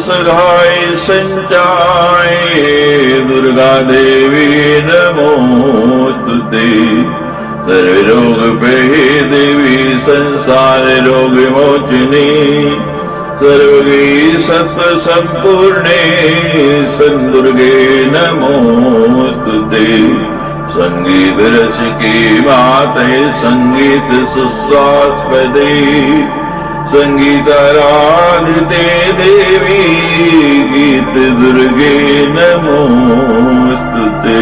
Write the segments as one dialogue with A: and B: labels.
A: सधाय संचाय दुर्गा देवी नमोस्तुते। सर्वरोग भये देवी संसार रोग विमोचिनी। सर्वगी सत्व संपूर्णे संदुर्गे नमोस्तुते। संगीत रस की माते संगीत सुस्वास्पदे। संगीताराधिते देवी गीत दुर्गे नमोस्तुते।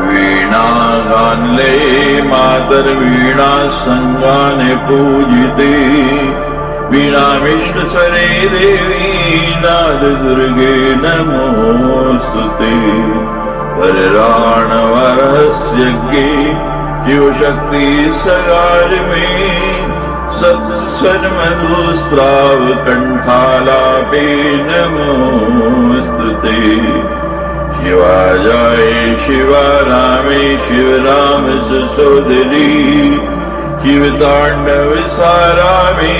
A: वीणा गानले मातर वीणा संगाने पूजिते। वीणा विष्णु स्वरे देवी नाद दुर्गे नमोस्तुते। वरराण वरस्यज्ञे शिव शक्ति सगार में। सत्स्वर मधुस्राव कंठालापे नमोस्तुते। शिवाजाय शिवारामे शिवराम सुसोदरी। शिव तांडव सारामे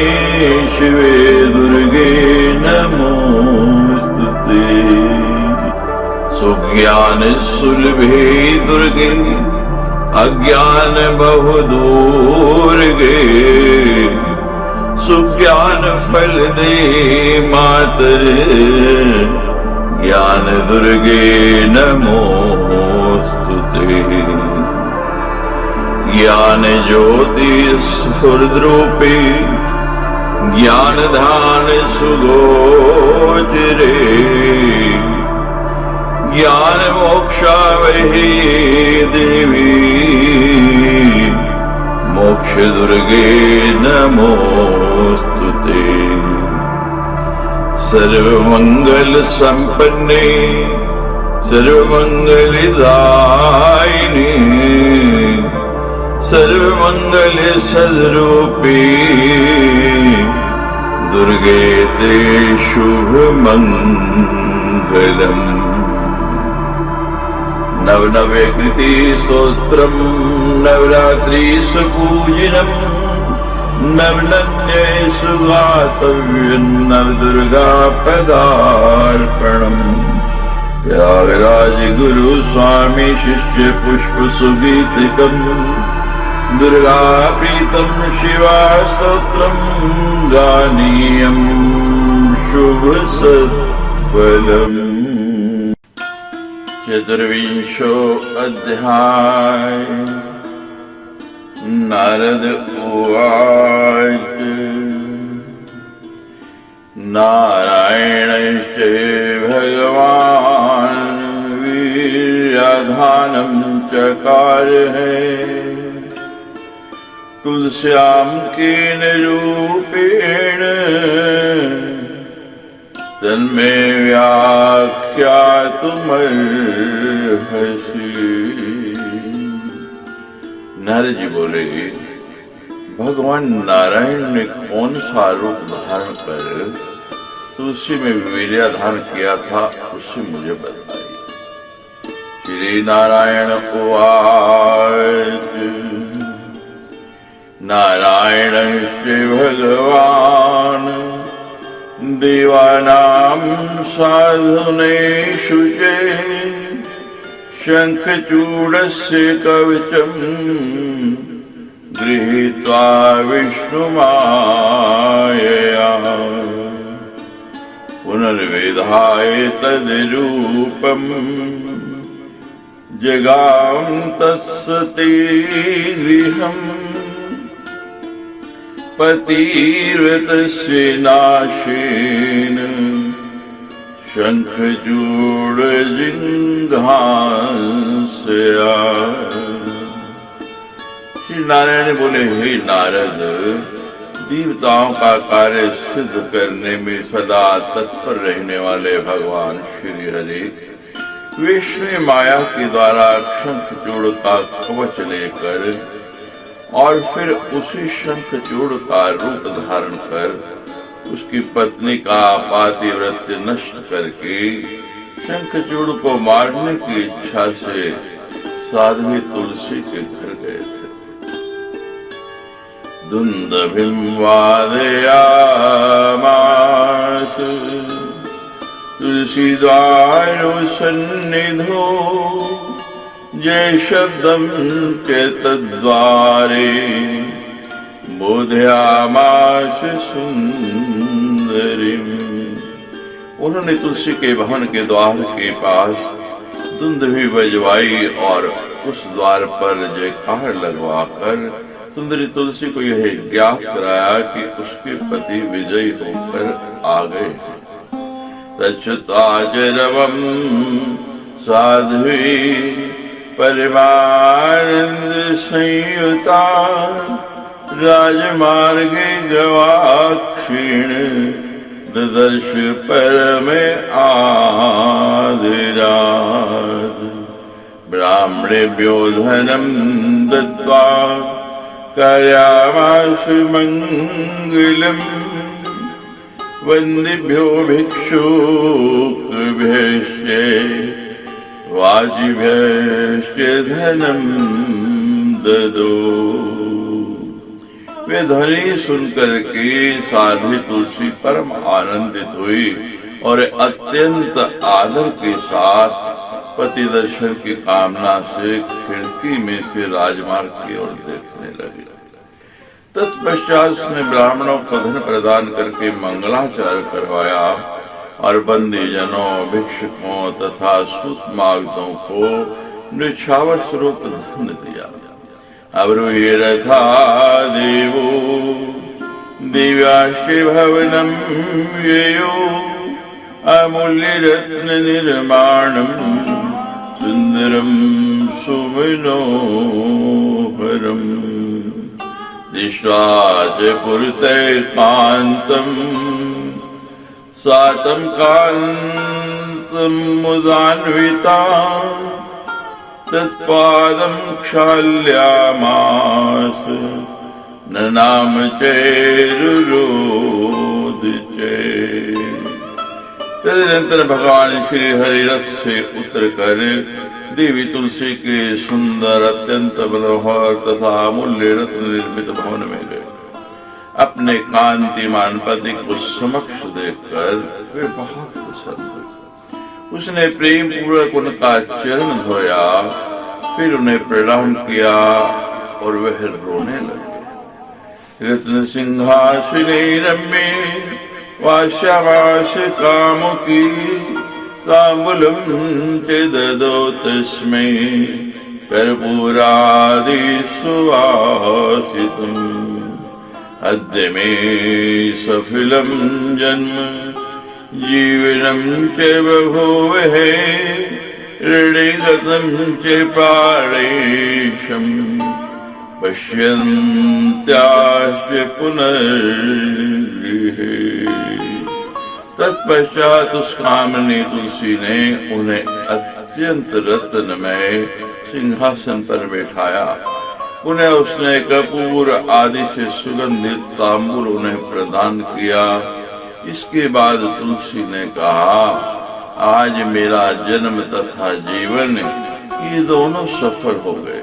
A: शिवे दुर्गे नमोस्तुते। सुज्ञान सुलभे दुर्गे अज्ञान बहु दूर गे। सुज्ञान फल दे मातर ज्ञान दुर्गे नमोस्तुते। ज्ञान ज्योति स्फुरद्रूपे ज्ञान धान सुगोचरे। ज्ञान मोक्षावहे देवी मोक्ष दुर्गे नमोस्तुते। सर्वमंगल संपन्ने सर्वमंगलदायिनी। सर्वमंगल सद्रूपी दुर्गे ते शुभ मंगलम्। नवनवे कृति स्तोत्रम नवरात्रि सुपूजनम। नवनन्ये सुगातव्यं नवदुर्गा पदार्पणम्। त्यागराज गुरु स्वामी शिष्य पुष्प सुगीतिकम्। दुर्गा प्रीतम शिवा स्तोत्रम गानीयम शुभ सत्फलम्। चतुर्विंशो अध्याय। नारद उवाच नारायणश्च भगवान् वीर्याधानं चकार है। तुलस्यां केन रूपेण तन्मे व्याख्यातुमर्हसि। नारद जी बोले, भगवान नारायण ने कौन सा रूप धारण कर तुलसी में वीर्याधान किया था, उससे मुझे बताइए। श्री नारायण उवाच नारायण श्री भगवान देवानां साधुनेषु च शंखचूडस्य कवचम् गृहीत्वा विष्णुमायया पुनर्विधाय तद्रूपम् जगाम तत्सते गृहम् पतिर्वतस्य नाशेन शंखचूड़जिघांसया। श्री नारायण बोले, हे नारद, देवताओं का कार्य सिद्ध करने में सदा तत्पर रहने वाले भगवान श्री हरि विष्णु माया के द्वारा शंखचूड़ का कवच लेकर और फिर उसी शंखचूड़ का रूप धारण कर उसकी पत्नी का पातिव्रत्य नष्ट करके शंखचूड़ को मारने की इच्छा से साध्वी तुलसी के घर गए थे। दुन्दुभिं वादयामास। तुलसीद्वारसन्निधौ जय शब्दं च तद्वारे बोधयामास सुंदरीम्। उन्होंने तुलसी के भवन के द्वार के पास दुंदुभि बजवाई और उस द्वार पर जयकार लगवाकर सुंदरी तुलसी को यह ज्ञात कराया कि उसके पति विजयी होकर आ गए। तच्युताजरवं साध्वी परमानंद संयुता राजमार्गे गवाक्षीण ददर्श परमे आदिराज। ब्राह्मणेभ्यो धनं दत्त्वा कार्यामास मंगलम्। वन्दिभ्यो भिक्षुकभ्यश्च वाजिभ्यश्च धनं ददो। वे ध्वनि सुनकर के साध्वी तुलसी परम आनंदित हुई और अत्यंत आदर के साथ पति दर्शन की कामना से खिड़की में से राजमार्ग की ओर देखने लगी। तत्पश्चात उसने ब्राह्मणों को धन प्रदान करके मंगलाचार करवाया और बंदी जनों, भिक्षुकों तथा सूतमागतों को निछावर स्वरूप धन दिया। अब्रूहि रथा देवो दिव्याश्च भवनं ययो अमूल्य रत्न निर्माणं सुंदरं सुमनोहरम्। दृष्ट्वा च पुरते कान्तं सातं कान्तं मुदान्विता तत्पादं क्षाल्यामास ननाम चेरुरोध चे। तदनंतर भगवान श्री हरि रथ से उतरकर देवी तुलसी के सुंदर अत्यंत मनोहर तथा अमूल्य रत्न निर्मित भवन में गए। अपने कांतिमान पति को समक्ष देखकर वे बहुत प्रसन्न हुए। उसने प्रेम पूर्वक उनका चरण धोया, फिर उन्हें प्रणाम किया और वह रोने लगे। रत्न सिंहासने रम्ये वास्यामास कामुकी ताम्बूलं च ददौ तस्मै कर्पूरादि सुवासितम्। अद्य मे सफलं जन्म जीवनं च बभूवः ऋणे गतं च पारेशम् पश्यन्त्याश्च पुनर्गृहे। तत्पश्चात उस कामनी तुलसी ने उन्हें अत्यंत रत्नमय सिंहासन पर बैठाया। उन्हें उसने कपूर आदि से सुगंधित तांबूल उन्हें प्रदान किया। इसके बाद तुलसी ने कहा, आज मेरा जन्म तथा जीवन ये दोनों सफल हो गए,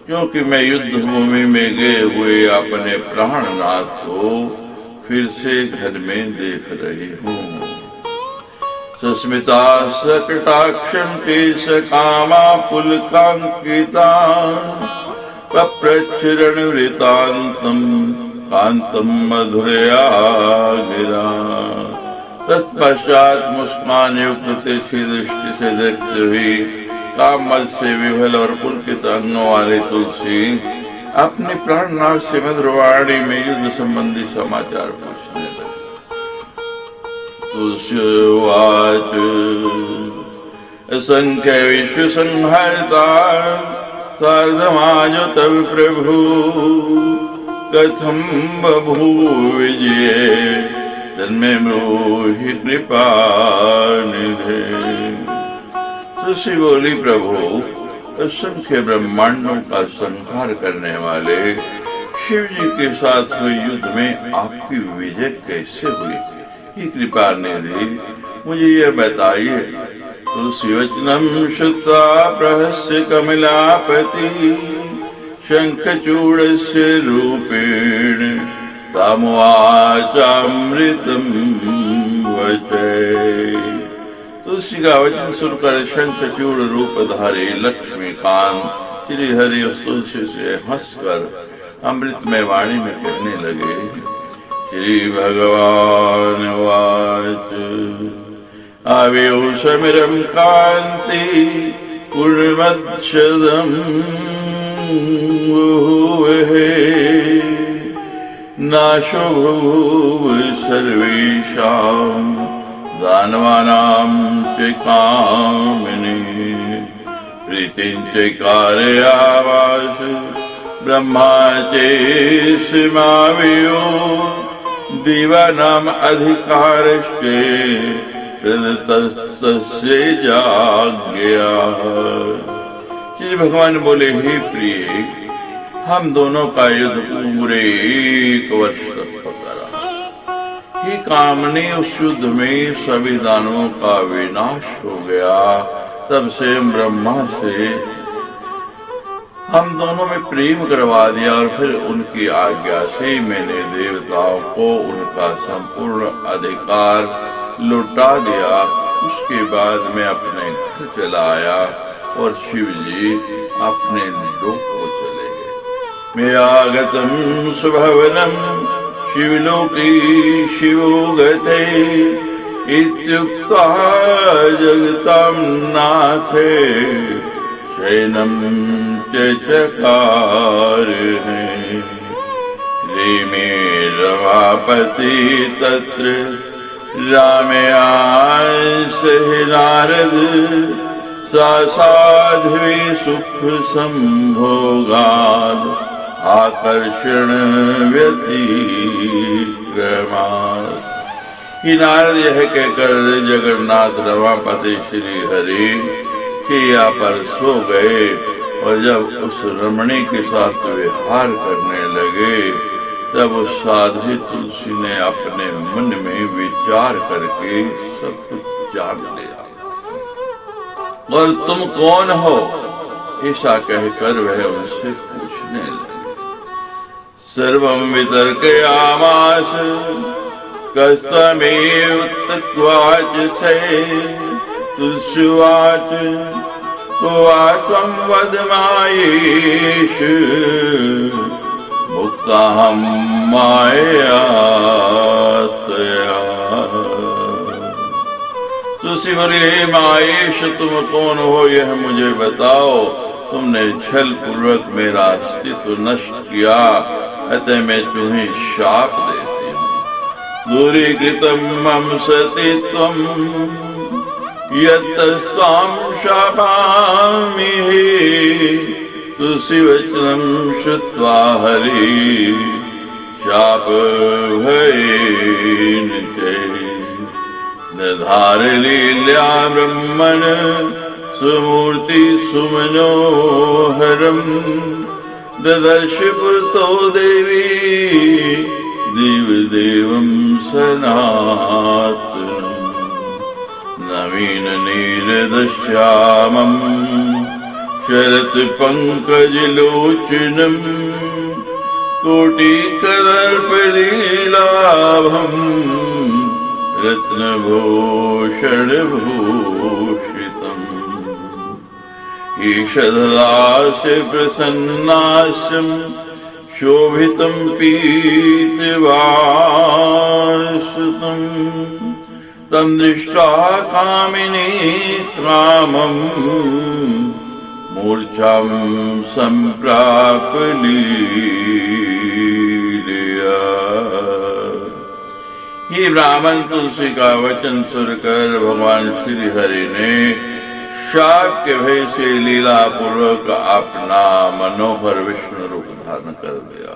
A: क्योंकि मैं युद्ध भूमि में गए हुए अपने प्राणनाथ को फिर से घर में देख रही हूँ। सस्मिता सकटाक्षं केश कामा पुलकांकिता पप्रच्छरणवृतान्तं कांतं मधुरया गिरा। तत्पश्चात मुस्कान युक्त तिरछी दृष्टि से देखती हुई कामल से विभल और पुलकित अंगों वाली तुलसी अपने प्राणनाथ से मधुरवाणी में युद्ध संबंधी समाचार पूछने लगी। तुलसी उवाच असंख्य विश्व संहर्ता सार्धमाज तव प्रभु कथम बभूविजये तन्मे ब्रूहि कृपानिधे। तुलसी बोली, प्रभु असंख्य ब्रह्मांडों का संहार करने वाले शिव जी के साथ हुए युद्ध में आपकी विजय कैसे हुई? ही कृपा निधि मुझे यह बताइए। तुलसी वचनम श्रुत्वा प्रहस्य कमलापति शंखचूड़स्य रूपेण तामुवाचामृतं वचै। तुलसी का वचन सुनकर शंखचूड़ रूप धारी लक्ष्मीकांत श्री हरि उस तुलसी से हंसकर अमृतमय वाणी में कहने लगे। श्री भगवान वाच आवेउ समिरं कांति पूर्णमक्षदं वुहे नाशो भूव सर्वेषां दानवानां च कामिनी प्रीतिं च कारयामास ब्रह्मा चेष्मावयो दीवानाम् अधिकारश्चे प्रदत्तस्य जाज्ञया। श्री भगवान बोले, हे प्रिय, हम दोनों का युद्ध पूरे 1 वर्ष तक होता रहा। हे कामनी, उस युद्ध में सभी दानवों का विनाश हो गया। तब से ब्रह्मा से हम दोनों में प्रेम करवा दिया और फिर उनकी आज्ञा से मैंने देवताओं को उनका संपूर्ण अधिकार लौटा दिया। उसके बाद मैं अपने घर चला आया और शिव जी अपने लोक को चले गए। मैं आगतम सुभवनम शिवलोकी शिवो गते इत्युक्त्वा जगतां नाथे शयनं च चकार रेमे रमापति तत्र रामयासे नारद सा साध्वी सुख संभोगाद आकर्षण व्यतिक्रमात्। कि नारद यह कहकर जगन्नाथ रमापति श्री हरि किया पर सो गए और जब उस रमणी के साथ विहार करने लगे तब उस साध्वी तुलसी ने अपने मन में विचार करके सब कुछ जान लिया। और तुम कौन हो, ऐसा कहकर वह उनसे पूछने लगे। सर्वं वितर्कयामास कस्त्वमेव तत्वाच से तुलसीवाच त्वं वद मायेष मुक्ताहं मायया। तुलसी बोले, हे मायेश, तुम कौन हो यह मुझे बताओ। तुमने छल पूर्वक मेरा अस्तित्व नष्ट किया, अतः मैं तुम्हें शाप देती हूँ। दूरीकृतं मम सतीत्वं यत्स्त्वां शापामि। तुलसी वचनं श्रुत्वा हरि शाप भयेन दधार लील्या ब्रह्मण सुमूर्ति सुमनोहरम ददर्श पुरतो देवी देवदेवं सनातनम् नवीन नीरदश्यामम् शरत पंकजलोचनम् कोटिकदर्पलीलाभम् रत्नभूषणभूषितम् ईषददास्य प्रसन्नास्यं शोभितं पीतवासुतम् तं दृष्ट्वा कामिनी कामम् मूर्छां संप्राप लीलया। ये ब्राह्मण तुलसी का वचन सुनकर भगवान श्री हरि ने शाप के भय से लीला पूर्वक अपना मनोहर विष्णु रूप धारण कर दिया।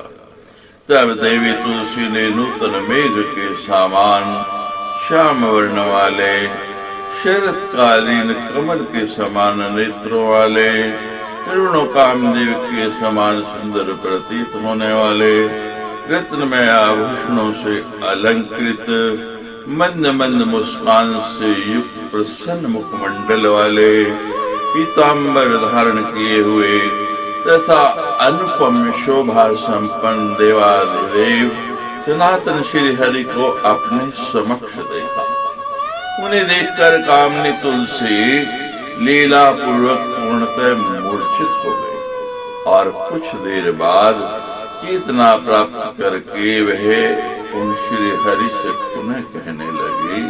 A: तब देवी तुलसी ने नूतन मेघ के समान श्याम वर्ण वाले शरतकालीन कमल के समान नेत्रों वाले करुणों कामदेव के समान सुंदर प्रतीत होने वाले रत्नमय आभूषणों से अलंकृत मंद मंद मुस्कान से युक्त प्रसन्न मुखमंडल वाले पीतांबर धारण किए हुए तथा अनुपम शोभा संपन्न देवाधिदेव सनातन श्री हरि को अपने समक्ष देखा। उन्हें देखकर कामनी तुलसी लीला पूर्वक पूर्णतः मूर्छित हो गई और कुछ देर बाद चेतना प्राप्त करके वह उन श्री हरि से पुनः कहने लगी,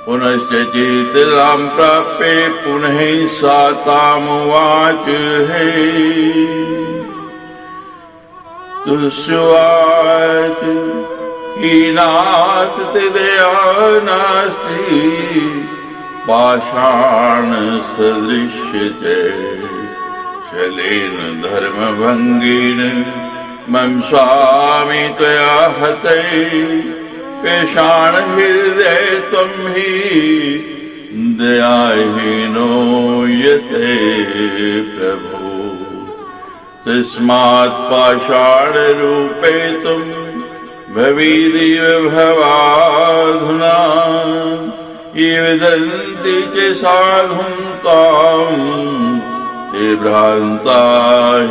A: पुनश्च चेतनां प्राप्य पुनः सा तामुवाच है। तुलस्युवाच हीनात् ते दया नास्ति पाषाण सदृश्य शलेन धर्मभंगेन मम स्वामी त्वया हते पेषाण हृदय त्वं हि दयाहीनो यते प्रभो तस्मात् पाषाण रूपे तुम भवेदिव भवाधुना ये विदन्ति च साधुं तां ते भ्रान्ता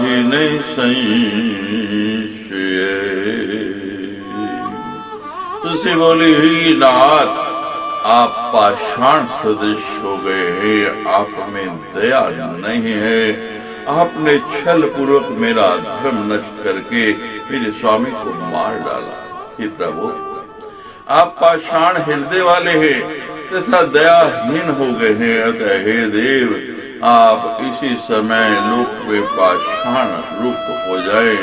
A: हि निसंशये। तुलसी बोली, ही नाथ आप पाषाण सदृश हो गए हैं, आप में दया नहीं है। आपने छल पूर्वक मेरा धर्म नष्ट करके मेरे स्वामी को मार डाला। हे प्रभु, आप पाषाण हृदय वाले हैं तथा दयाहीन हो गए हैं। अतः हे देव, आप इसी समय लोक में पाषाण रूप हो जाए।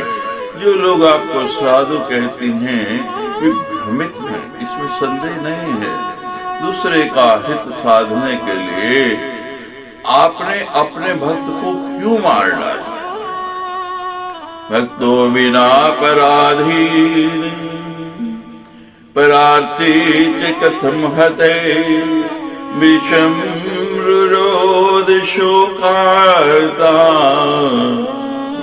A: जो लोग आपको साधु कहती हैं वे भ्रमित हैं, इसमें संदेह नहीं है। दूसरे का हित साधने के लिए आपने अपने भक्त को क्यों मार डाला? भक्तो बिना पराधीन परार्थी च कथम हते विषम रुरोध शोकार्ता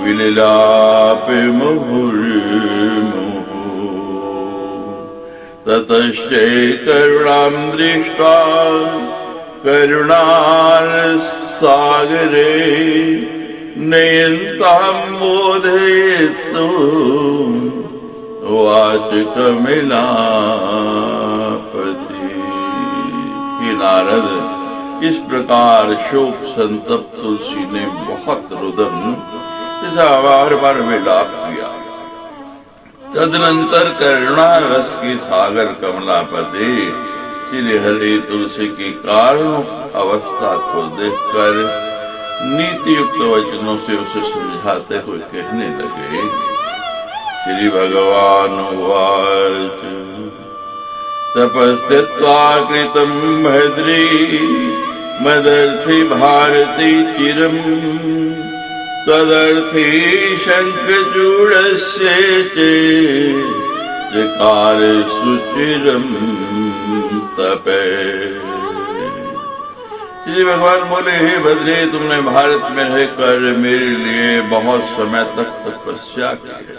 A: विललाप मुहुर्मुहुः ततश्च करुणां दृष्ट्वा करुणार सागरे नयन्तां बोधयतु वाच कमिलापति। हे नारद, इस प्रकार शोक संतप्त तुलसी ने बहुत रुदन तथा बार बार विलाप किया। तदनंतर करुणा रस के सागर कमलापति श्री हरि तुलसी की कारण अवस्था को देखकर नीति युक्त वचनों से उसे समझाते हुए कहने लगे, श्री भगवान उवाच तपस्थित्वा कृतं भद्री मदर्थी भारती चिरम् तदर्थी शंखचूडस्य चकार सुचिरम तपे। श्री भगवान बोले, हे भद्रे, तुमने भारत में रहकर मेरे लिए बहुत समय तक तपस्या की है।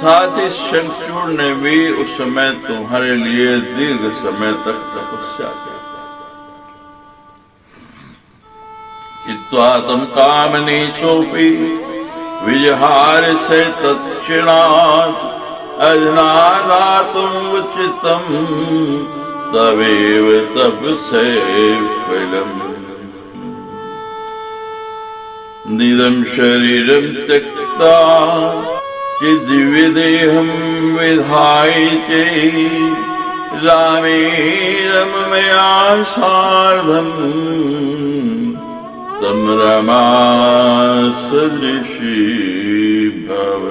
A: साथ ही शंखचूड़ ने भी उस समय तुम्हारे लिए दीर्घ समय तक तपस्या की। तम कामनी सोपी विजहार से तत्क्षणात् अधनादातुं उचितं तवेव तप से फलम्। निदं शरीरं त्यक्ता दिव्य देहं विधाय चे रामे रमया सार्धम् तम रमा सदृशी भव।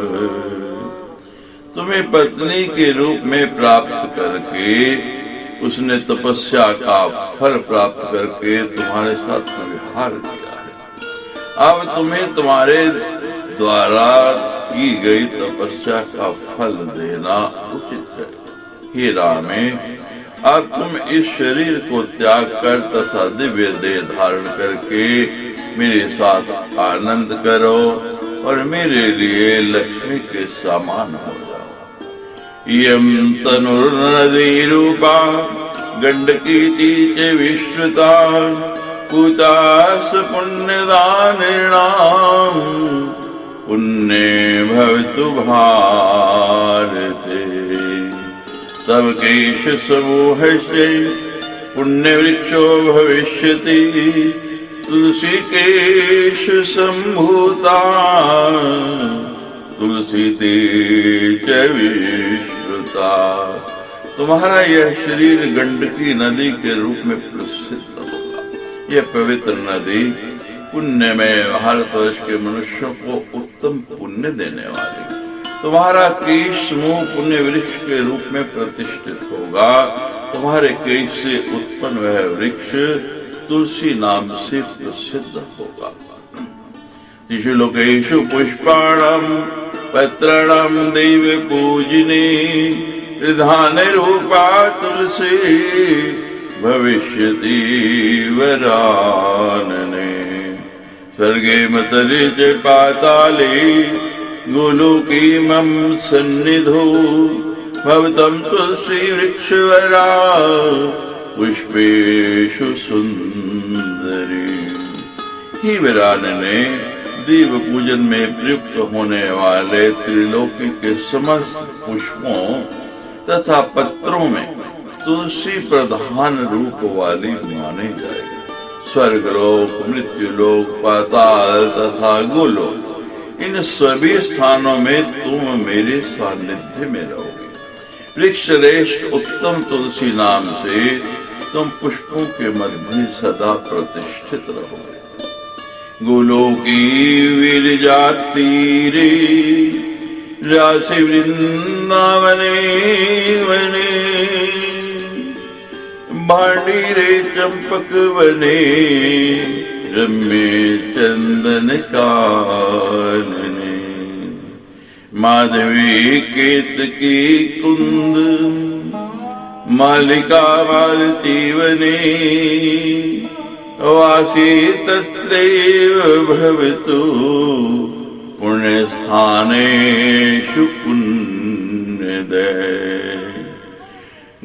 A: तुम्हें पत्नी के रूप में प्राप्त करके उसने तपस्या का फल प्राप्त करके तुम्हारे साथ व्यवहार किया है। अब तुम्हें तुम्हारे द्वारा की गई तपस्या का फल देना उचित है। हे रामे, अब तुम इस शरीर को त्याग कर तथा दिव्य देह धारण करके मेरे साथ आनंद करो और मेरे लिए लक्ष्मी के समान हो जाओ। यम तनुर्नदी रूपा गंडकी च विश्रुता पूतास पुण्यदानिणां पुण्ये भवतु भारते। तव केश समूहस्य पुण्य वृक्षो भविष्यति, तुलसी केश संभूता तुलसी ते च विश्रुता। तुम्हारा यह शरीर गंडकी नदी के रूप में प्रसिद्ध होगा। यह पवित्र नदी पुण्य में भारतवर्ष के मनुष्यों को उत्तम पुण्य देने वाली। तुम्हारा केश समूह पुण्य वृक्ष के रूप में प्रतिष्ठित होगा। तुम्हारे केश से उत्पन्न वह वृक्ष तुलसी नाम से प्रसिद्ध होगा। तिषु लोकेषु पुष्पाणां पत्राणां दैव पूजने, प्रधान रूपा तुलसी भविष्यति वरानने। स्वर्गे मतले च पाताले गोलोकीमं सन्निधौ, भवतं तुलसी वृक्षवरा पुष्पेषु सुंदरी। ही विरानने देव पूजन में प्रयुक्त होने वाले त्रिलोकी के समस्त पुष्पों तथा पत्रों में तुलसी प्रधान रूप वाली मानी जाएगी। स्वर्गलोक, मृत्युलोक, पाताल तथा गोलोक, इन सभी स्थानों में तुम मेरे सानिध्य में रहोगे। वृक्षश्रेष्ठ उत्तम तुलसी नाम से तुम पुष्पों के मध्य में सदा प्रतिष्ठित रहोगे। गोलोकी विरजा तीरे, राशि वृंदावने वने, भांडीरे चंपक वने, रम्ये चंदन कानने। माधवी केतकी कुंद, मालिका मालती वने, वासी तत्रैव भवतु, पुण्यस्थानेषु पुण्यदे।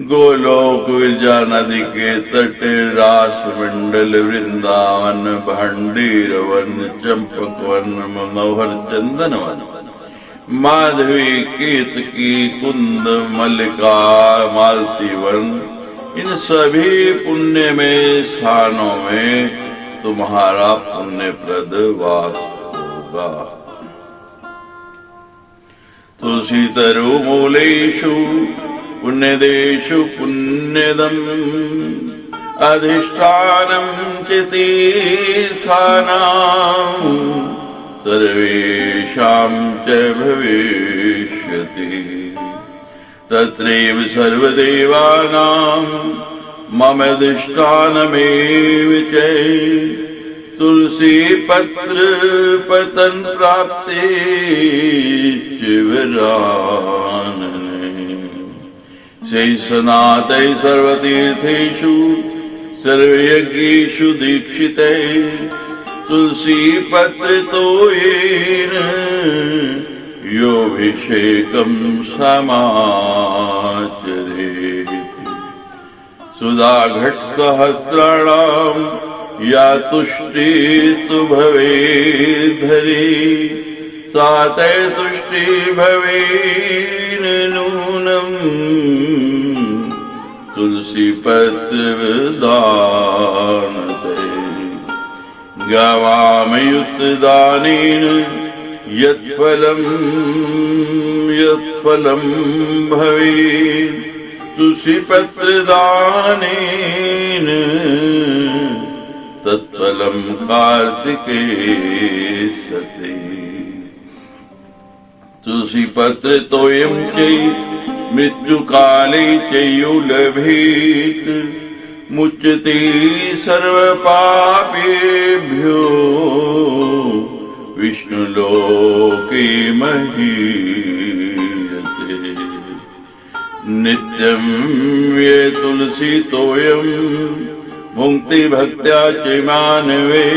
A: गोलोक विरजा नदी के तट, रास मंडल, वृंदावन, भंडीर वन, चंपक वन, मनोहर चंदन वन, माधवी केतकी कुंद, मल्लिका मालती वन, इन सभी पुण्य में स्थानों में तुम्हारा पुण्यप्रद वास होगा। तुलसी तरु मूलेषु पुण्यदेषु पुण्यदम्, अधिष्ठानं च तीर्थानां, सर्वेषां च भविष्यति। तत्रैव सर्वदेवानां मम अधिष्ठानमेव च, तुलसी पत्र पतन प्राप्ते चिवरानने। शैसनातै सर्वतीर्थेषु सर्वयज्ञेषु दीक्षिते, तुलसी पत्र तोयेन योऽभिषेकं समाचरेत्। सुधाघट सहस्राणां या तुष्टिस्तु भवेद्धरे, सा ते तुष्टि भवेन नूनम्, तुलसी पत्र दानते। गवामयुत दानेन यत्फलं भवेत्, तुलसी पत्र दानेन तत्फलं कार्तिके सते। तुलसी पत्र तोयं च मृत्युकाले च यो लभेत्, मुच्यते सर्वपापेभ्यो विष्णुलोके महीयते। नित्यं ये तुलसी तोयं भुङ्क्ति भक्त्या च मानवे,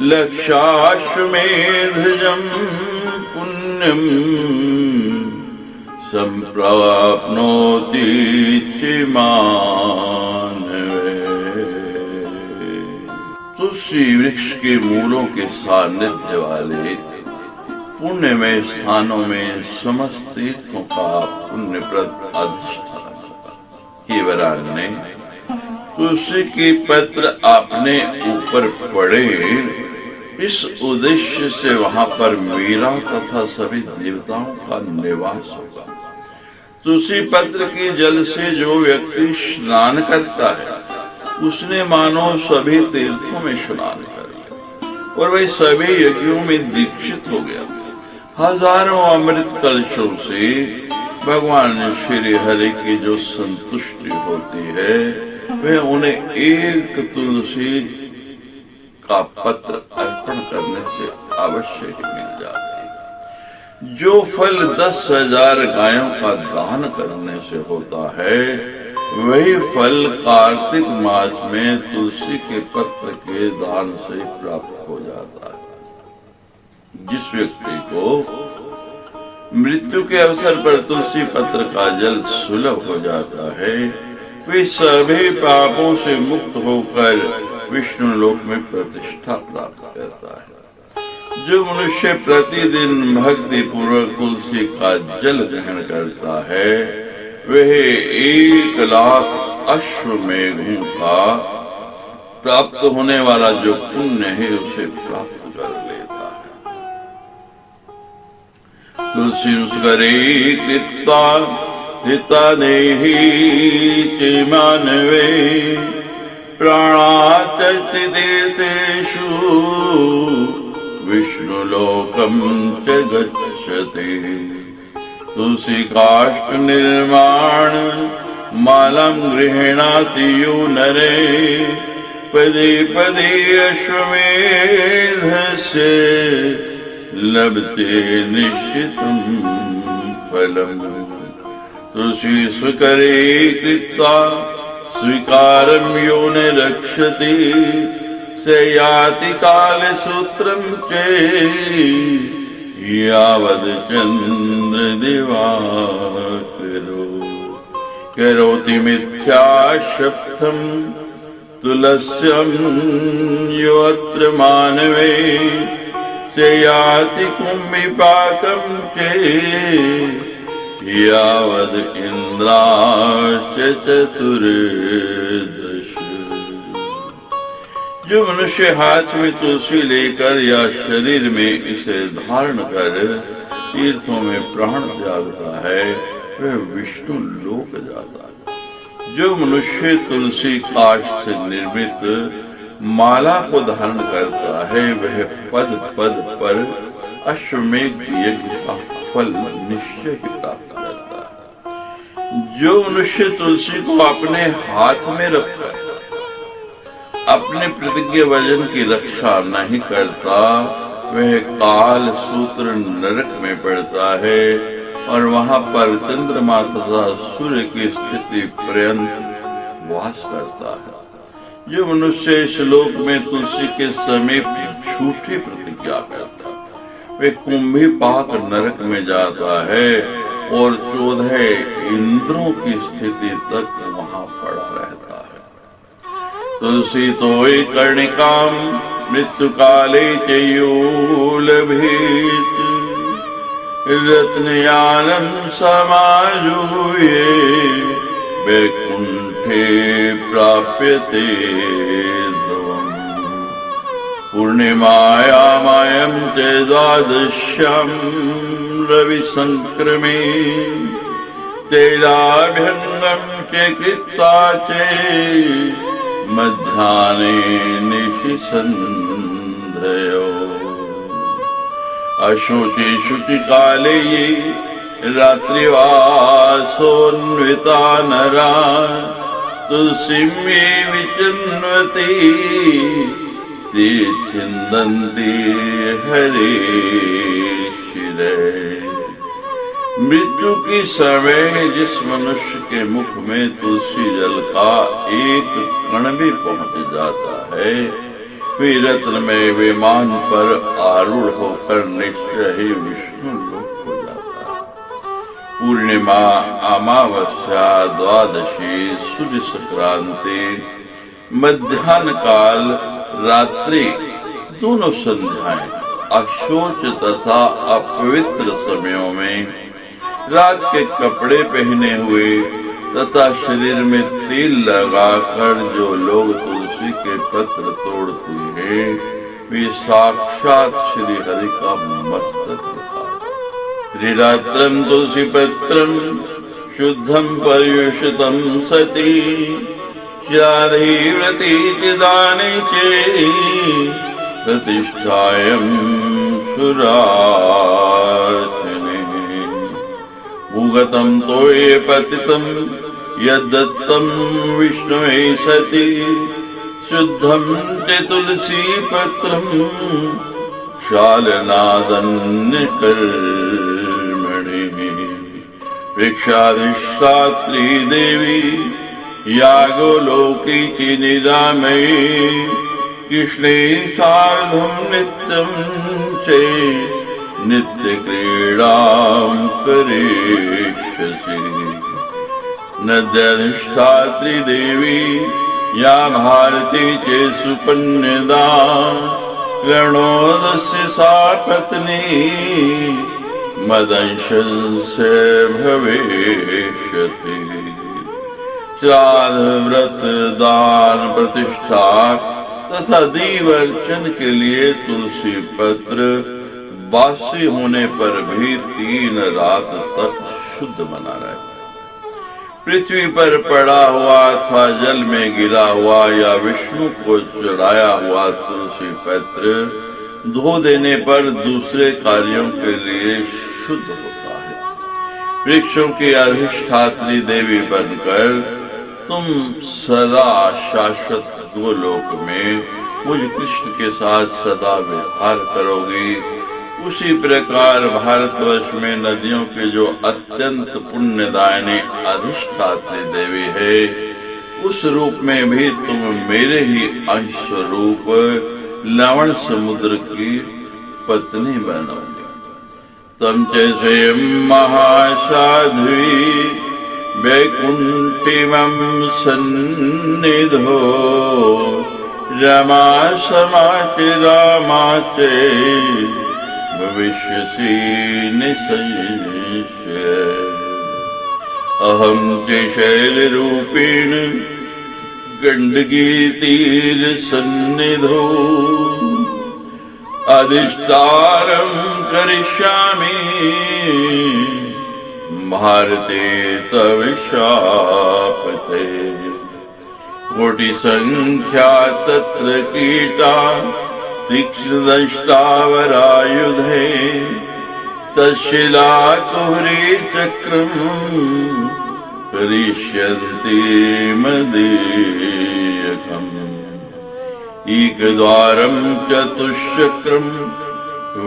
A: लक्षाश्वमेधजं पुण्यं संप्राप्नोति च मानवे। तुलसी वृक्ष के मूलों के सानिध्य वाले पुण्यमय स्थानों में समस्त तीर्थों का पुण्यप्रद अधिष्ठान होगा। हे वरान्य, तुलसी के पत्र आपने ऊपर पड़े, इस उद्देश्य से वहां पर मेरा तथा सभी देवताओं का निवास होगा। तुलसी पत्र के जल से जो व्यक्ति स्नान करता है उसने मानो सभी तीर्थों में स्नान कर लिया और वह सभी यज्ञों में दीक्षित हो गया। हजारों अमृत कलशों से भगवान श्री हरि की जो संतुष्टि होती है वह उन्हें एक तुलसी का पत्र अर्पण करने से अवश्य ही मिल जाती है। जो फल 10,000 गायों का दान करने से होता है वही फल कार्तिक मास में तुलसी के पत्र के दान से प्राप्त हो जाता है। जिस व्यक्ति को मृत्यु के अवसर पर तुलसी पत्र का जल सुलभ हो जाता है वे सभी पापों से मुक्त होकर विष्णु लोक में प्रतिष्ठा प्राप्त करता है। जो मनुष्य प्रतिदिन भक्ति पूर्वक तुलसी का जल ग्रहण करता है वह 1,00,000 अश्वमेघों का प्राप्त होने वाला जो पुण्य है उसे प्राप्त कर लेता है। तुलसी करे कृता हिता देहि च मानवे प्राणात्यति तीर्थेषु विष्णुलोकं च गच्छति। तुलसी काष्ठ निर्माण मालां गृह्णाति यो नरे पदे पदे अश्वमेधस्य लभते निश्चितं फलम्। तुलसी सुकरे कृत्वा स्वीकारं यो न रक्षति स याति कालसूत्रं च यावद् चन्द्र दिवाकरो करोति मिथ्याशब्दं तुलस्यं यो अत्र मानवे स याति कुम्भीपाकं च यावद् इंद्राश्च चतुर्दश। जो मनुष्य हाथ में तुलसी लेकर या शरीर में इसे धारण कर तीर्थों में प्राण त्यागता है वह विष्णु लोक जाता है। जो मनुष्य तुलसी काष्ठ से निर्मित माला को धारण करता है वह पद पद पर अश्वमेघ यज्ञ का फल निश्चय ही प्राप्त करता है। जो मनुष्य तुलसी को अपने हाथ में रखकर अपने प्रतिज्ञा वचन की रक्षा नहीं करता वह काल सूत्र नरक में पड़ता है और वहां पर चंद्रमा तथा सूर्य की स्थिति पर्यंत वास करता है। जो मनुष्य इस लोक में तुलसी के समीप झूठी प्रतिज्ञा करता है वे कुंभीपाक नरक में जाता है और 14 इंद्रों की स्थिति तक वहां पड़ा रहता है। तुलसी तोय कर्णिकाम मृत्यु काले चयूलभीत रत्नयानम समाजूये वैकुंठे प्राप्यते ध्रुवम्। पूर्णिमायामायं च द्वादश्यां रविसंक्रमे तैलाभ्यङ्गं च कृत्वा च मध्याह्ने निशि सन्ध्यो। अशुचि शुचि काले ये रात्रिवासोन्विता नरा तुलसीं मे विचिन्वति ते छिन्दन्ति हरे शिरे। मृत्यु की समय जिस मनुष्य के मुख में तुलसी जल का एक कण भी पहुंच जाता है वे रत्नमय विमान पर आरूढ़ होकर निश्चय ही विष्णु लोक हो जाता है। पूर्णिमा, अमावस्या, द्वादशी, सूर्य संक्रांति, मध्याह्न काल, रात्रि दोनों संध्याएं अशोच तथा अपवित्र समयों में रात के कपड़े पहने हुए तथा शरीर में तेल लगाकर जो लोग तुलसी के पत्र तोड़ते हैं वे साक्षात श्री हरि का मस्तक दिखाते। त्रिरात्रम तुलसी पत्रम शुद्धम पर्युषितम सती चिराधिव्रति चिदाने चे प्रतिष्ठायं सुरार्चने भूगतं तोये पतितं यद्दत्तं विष्णुवे सति शुद्धं च तुलसी पत्रं शालनादन्य कर्मणि वृक्षाधिष्ठात्री देवी यागोलोकी च निरामयी कृष्णे सार्धं नित्यं च नित्य क्रीडां करिष्यसि नद्याधिष्ठात्री देवी या भारती च सुपन्यदा गणोदस्य सा पत्नी मदंशस्य भविष्यति श्राद्ध व्रत दान प्रतिष्ठा तथा दीवर्चन के लिए तुलसी पत्र बासी होने पर भी 3 रात तक शुद्ध बना रहता। पृथ्वी पर पड़ा हुआ अथवा जल में गिरा हुआ या विष्णु को चढ़ाया हुआ तुलसी पत्र धो देने पर दूसरे कार्यों के लिए शुद्ध होता है। वृक्षों की अधिष्ठात्री देवी बनकर तुम सदा शाश्वत गोलोक में मुझ कृष्ण के साथ सदा विहार करोगी। उसी प्रकार भारतवर्ष में नदियों के जो अत्यंत पुण्यदायिनी अधिष्ठात्री देवी है उस रूप में भी तुम मेरे ही अंश स्वरूप लवण समुद्र की पत्नी बनोगे। तम च स्वयं महासाध्वी वैकुंठिमं सन्निधो रमा समाच रामा च भविष्यसि निसंशय। अहं च शैलरूपेण गंडकी तीर सन्निधो अधिष्ठानं करिष्यामि भारते तव शापते। कोटि संख्या तत्र कीटा तीक्ष्णदंष्टावरायुधे तच्छिलाकुहरे चक्रं करिष्यन्ति मदीयकम्। एकद्वारं चतुश्चक्रं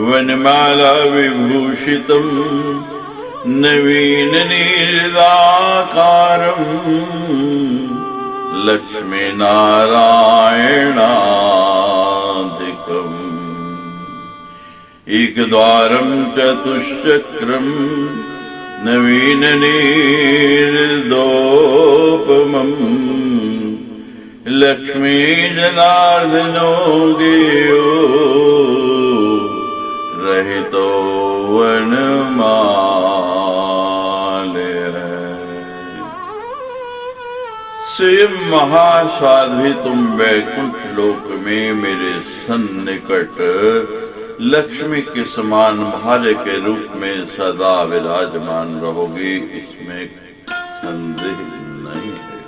A: वनमाला विभूषितं नवीन नीरदाकारं लक्ष्मी नारायणाधिकम्। एकद्वारं चतुश्चक्रं नवीन नीरदोपमं लक्ष्मी जनार्दनो गेयो रहितो वनमालय। स्वयं महासाध्वी तुम वैकुंठ लोक में मेरे सन्निकट लक्ष्मी के समान भार्य के रूप में सदा विराजमान रहोगी, इसमें संदेह नहीं है।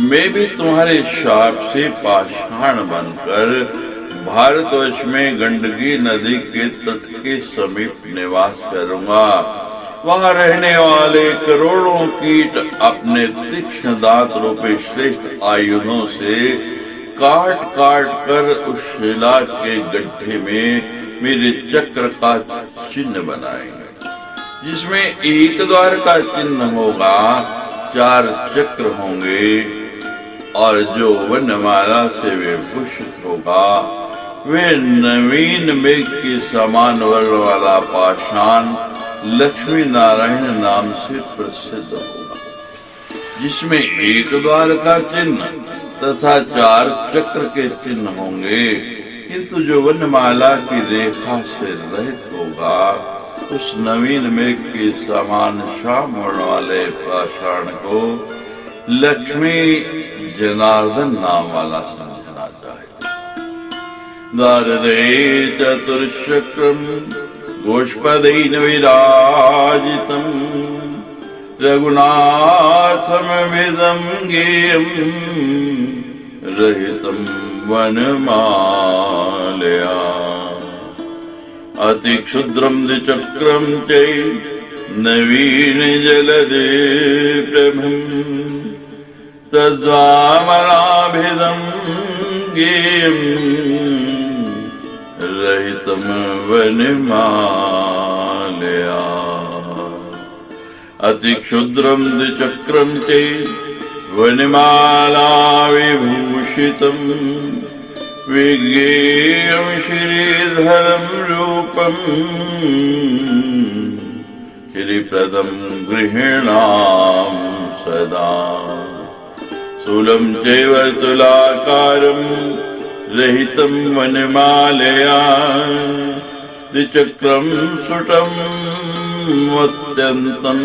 A: मैं भी तुम्हारे शाप से पाषाण बनकर भारतवर्ष में गंडकी नदी के तट के समीप निवास करूंगा। वहां रहने वाले करोड़ों कीट अपने तीक्ष्ण दांत रूपी श्रेष्ठ आयुधों से काट काट कर उस शिला के गड्ढे में मेरे चक्र का चिन्ह बनाएंगे, जिसमें एक द्वार का चिन्ह होगा, 4 चक्र होंगे और जो वनमाला से विभूषित होगा वे नवीन मेघ के समान वर्ण वाला पाषाण लक्ष्मी नारायण नाम से प्रसिद्ध होगा, जिसमें एक द्वार का चिन्ह तथा 4 चक्र के चिन्ह होंगे। किंतु जो वनमाला की रेखा से रहित होगा उस नवीन मेघ के समान श्याम वर्ण वाले पाषाण को लक्ष्मी जनार्दन नाम वाला समझना चाहिए। दारदे चतुर्चक्रम गोष्पदेन विराजितम रघुनाथम विदं गेयं रहितं वनमालया अति क्षुद्रं द्विचक्रं च नवीन जलदे प्रभं तद्वामनाभिदं गेयं रहितं वनमालया अति क्षुद्रं द्विचक्रं च वनमाला विभूषितं विज्ञेयं श्रीधरं रूपं श्रीप्रदं गृहीणां सदा शूलं च वर्तुलाकारं रहितं वनमालया द्विचक्रं सुटम् अत्यन्तं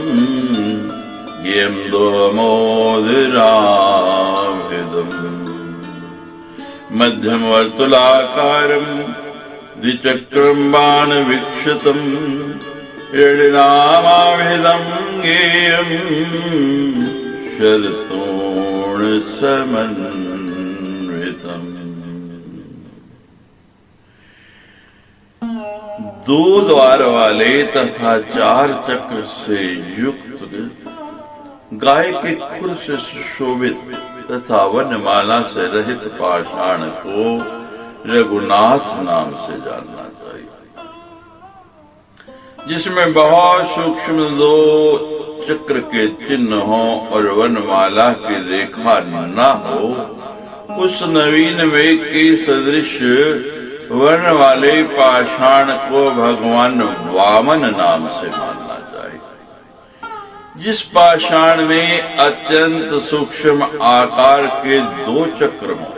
A: ज्ञेयं दोमोदराभिदम् मध्यम वर्तुलाकारं द्विचक्रं बाणवीक्षितं यडिनामाभिदं ज्ञेयं शरतोणसमन्वितम्। दो द्वार वाले तथा चार चक्र से युक्त गाय के खुर से सुशोभित तथा वनमाला से रहित पाषाण को रघुनाथ नाम से जानना चाहिए, जिसमें बहुत सूक्ष्म दो चक्र के चिन्ह हो और वनमाला की रेखा न हो। उस नवीन मेघ के सदृश वर्ण वाले पाषाण को भगवान वामन नाम से मानना चाहिए। जिस पाषाण में अत्यंत सूक्ष्म आकार के दो चक्र हों,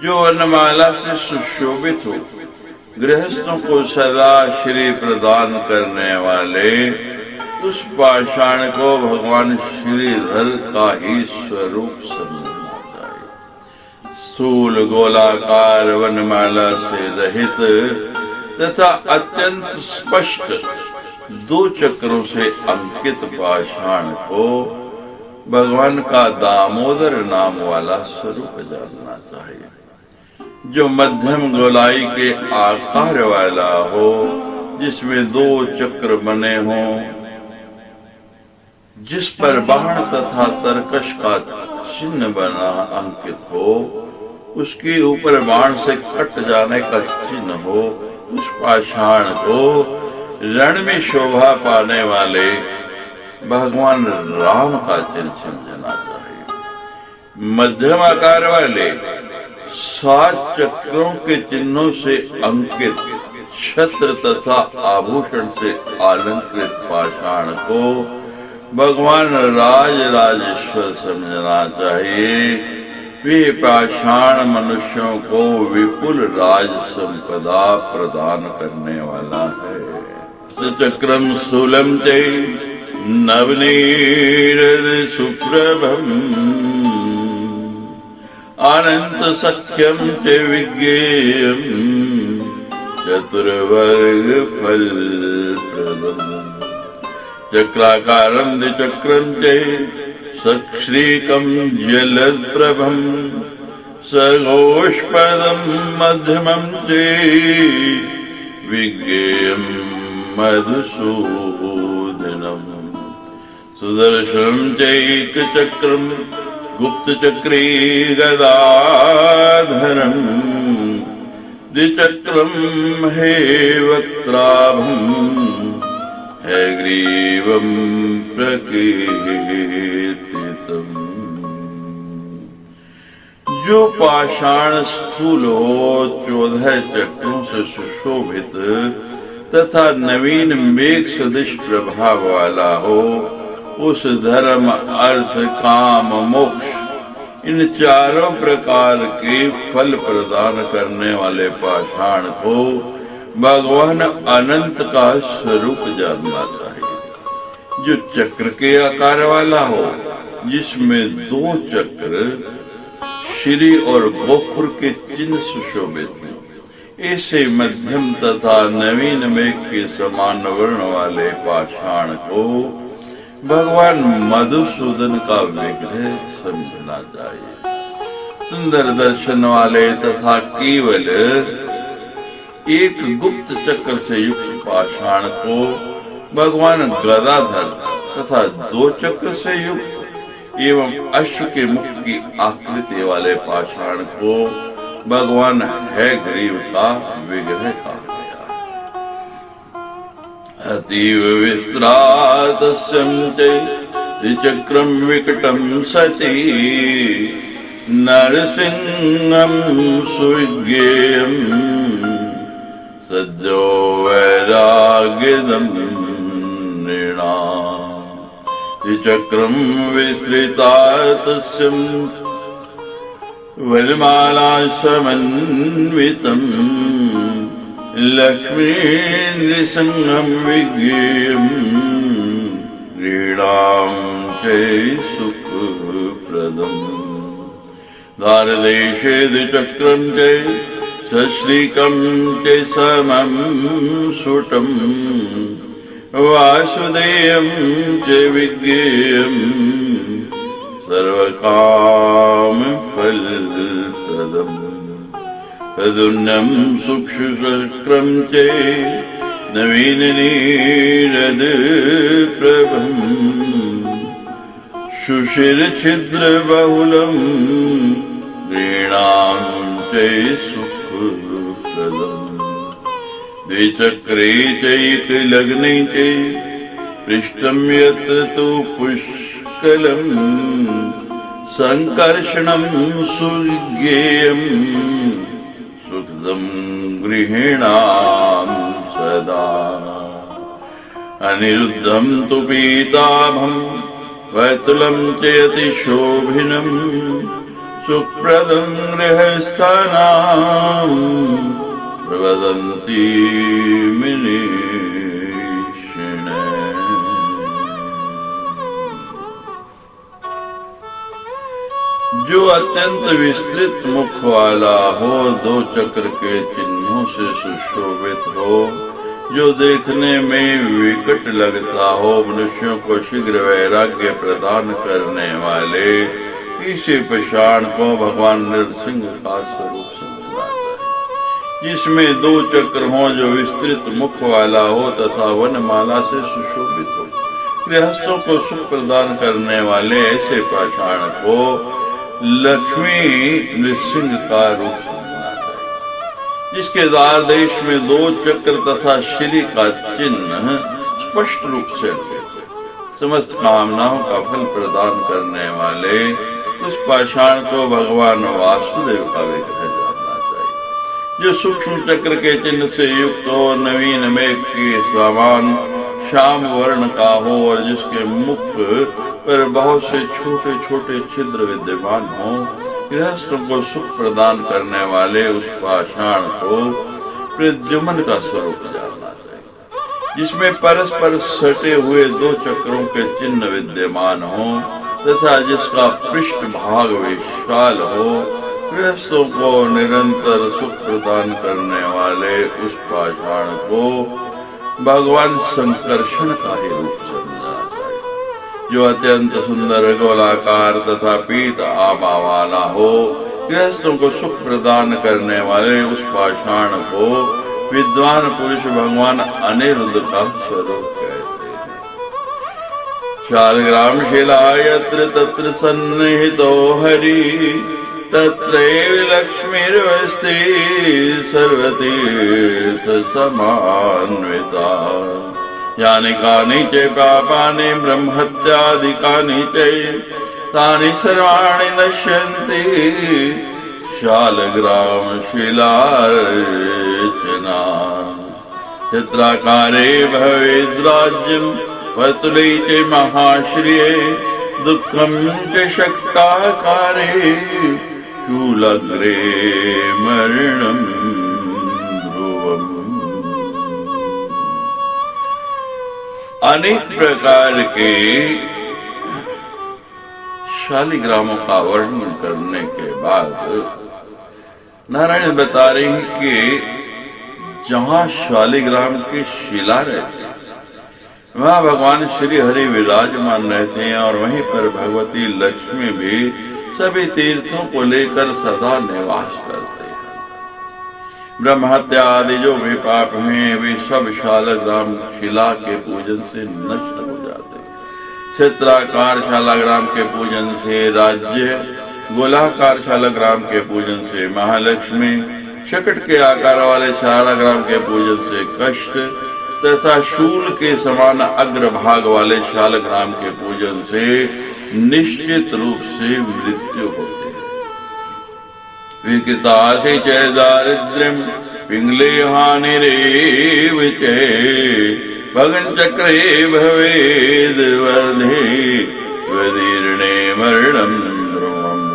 A: जो वनमाला से सुशोभित हो, गृहस्थों को सदा श्री प्रदान करने वाले उस पाषाण को भगवान श्रीधर का ही स्वरूप समझना चाहिए। स्थूल गोलाकार वनमाला से रहित तथा अत्यंत स्पष्ट दो चक्रों से अंकित पाषाण को भगवान का दामोदर नाम वाला स्वरूप जानना चाहिए, जो मध्यम गोलाई के आकार वाला हो, जिसमें दो चक्र बने हों, जिस पर बाण तथा तरकश का चिन्ह बना अंकित हो, उसके ऊपर बाण से कट जाने का चिन्ह हो, उस पाषाण को रण में शोभा पाने वाले भगवान राम का चिन्ह समझना चाहिए। मध्यम आकार वाले 7 चक्रों के चिन्हों से अंकित छत्र तथा आभूषण से अलंकृत पाषाण को भगवान राज राजेश्वर समझना चाहिए। वे पाषाण मनुष्यों को विपुल राज संपदा प्रदान करने वाला है। चक्रम स्थूलम च नवनीरद सुप्रभम् अनंत सख्यम च विज्ञेयम् चतुर्वर्ग फल प्रदम् चक्राकारं द्विचक्रं च सश्रीकं जलप्रभं सगोष्पदं मध्यमं च विज्ञेयं मधुसूदनम् सुदर्शनं चैकचक्रं गुप्तचक्रे गदाधरं द्विचक्रं हे वक्त्राभम् हैग्रीवं प्रकीर्तितम्। जो पाषाण स्थूल हो, 14 चक्रों से सुशोभित तथा नवीन मेघ सदृश प्रभाव वाला हो, उस धर्म अर्थ काम मोक्ष इन चारों प्रकार के फल प्रदान करने वाले पाषाण को भगवान अनंत का स्वरूप जानना चाहिए, जो चक्र के आकार वाला हो, जिसमें दो चक्र श्री और गोखुर के चिन्ह सुशोभित हैं। ऐसे मध्यम तथा नवीन मेघ के समान वर्ण वाले पाषाण को भगवान मधुसूदन का विग्रह समझना चाहिए। सुंदर दर्शन वाले तथा केवल एक गुप्त चक्र से युक्त पाषाण को भगवान गदाधर तथा दो चक्र से युक्त एवं अश्व के मुख की आकृति वाले पाषाण को भगवान हयग्रीव का विग्रह कहा गया। अतीव विस्त्रातस्यं च द्विचक्रं विकटं सती नरसिंहं सुविज्ञेयं सज्जो वैराग्यदं नृणाम् द्विचक्रं विस्तृतातस्यं वनमाला समन्वितम् लक्ष्मी नृसिंहं विज्ञेयं नृणां च सुखप्रदम् द्वारदेशे द्विचक्रं च सश्रीकं च समं सुटम् वासुदेवं च विज्ञेयं सर्वकाम फलप्रदम् तदुन्नं सूक्ष्मचक्रं च नवीन नीरद प्रभं सुशिर छिद्र बहुलं नृणां च सुखप्रदम् द्विचक्रे चैकलग्ने च पृष्ठं यत्र तु पुष्कलम् संकर्षणं सुज्ञेयं सुखदं गृहीणां सदा अनिरुद्धं तु पीताभं वैतुलं च अतिशोभिनं सुप्रदं गृहस्थानां प्रवदन्ति मुनिः। जो अत्यंत विस्तृत मुख वाला हो, दो चक्र के चिन्हों से सुशोभित हो, जो देखने में विकट लगता हो, मनुष्यों को शीघ्र वैराग्य प्रदान करने वाले इसी पाषाण को भगवान नरसिंह का स्वरूप समझना चाहिए, जिसमें दो चक्र हो, जो विस्तृत मुख वाला हो तथा वनमाला से सुशोभित हो। गृहस्थों को सुख प्रदान करने वाले ऐसे पाषाण को लक्ष्मी नृसिंह का रूप समझना चाहिए, जिसके द्वार देश में दो चक्र तथा श्री का चिन्ह स्पष्ट रूप से समस्त कामनाओं का फल प्रदान करने वाले उस पाषाण को भगवान वासुदेव का विग्रह जानना चाहिए, जो सूक्ष्म चक्र के चिन्ह से युक्त हो, नवीन मेघ के समान श्याम वर्ण का हो और जिसके मुख पर बहुत से छोटे छोटे छिद्र विद्यमान हो। गृहस्थों को सुख प्रदान करने वाले उस पाषाण को प्रद्युम्न का स्वरूप जानना चाहिए, जिसमें परस्पर सटे हुए दो चक्रों के चिन्ह विद्यमान हो तथा जिसका पृष्ठ भाग विशाल हो। गृहस्थों को निरंतर सुख प्रदान करने वाले उस पाषाण को भगवान संकर्षण का ही रूप समझना चाहिए, जो अत्यंत सुंदर गोलाकार तथा पीत आभा वाला हो। गृहस्थों को सुख प्रदान करने वाले उस पाषाण को विद्वान पुरुष भगवान अनिरुद्ध का स्वरूप कहते हैं। शालग्राम शिला यत्र तत्र सन्निहितो हरि तत्रैव लक्ष्मीर्वस्ति सर्वतीर्थ समान्विता। यानि कानि च पापानि ब्रह्महत्यादिकानि च तानि सर्वाणि नश्यन्ति शालग्राम शिलार्चना। यत्राकारे भवेद्राज्यं वतुले च महाश्रिये दुःखं च शक्ताकारे शूलग्रे मरणं ध्रुवम्। अनेक प्रकार के शालिग्रामों का वर्णन करने के बाद नारायण बता रहे हैं कि जहां शालिग्राम की शिला रहती है वहां भगवान श्री हरि विराजमान रहते हैं और वहीं पर भगवती लक्ष्मी भी सभी तीर्थों को लेकर सदा निवास करते हैं। ब्रह्म हत्या आदि जो भी पाप हैं वे सब शालिग्राम शिला के पूजन से नष्ट हो जाते हैं। क्षेत्राकार शालिग्राम के पूजन से राज्य, गोलाकार शालिग्राम के पूजन से महालक्ष्मी, शकट के आकार वाले शालिग्राम के पूजन से कष्ट तथा शूल के समान अग्रभाग वाले शालिग्राम के पूजन से निश्चित रूप से मृत्यु होती है। विकृता से च दारिद्र्यम पिंगले हानिरेव च भगन चक्रे भवेद वर्धे वदीर्णे मरणं ध्रुवम्।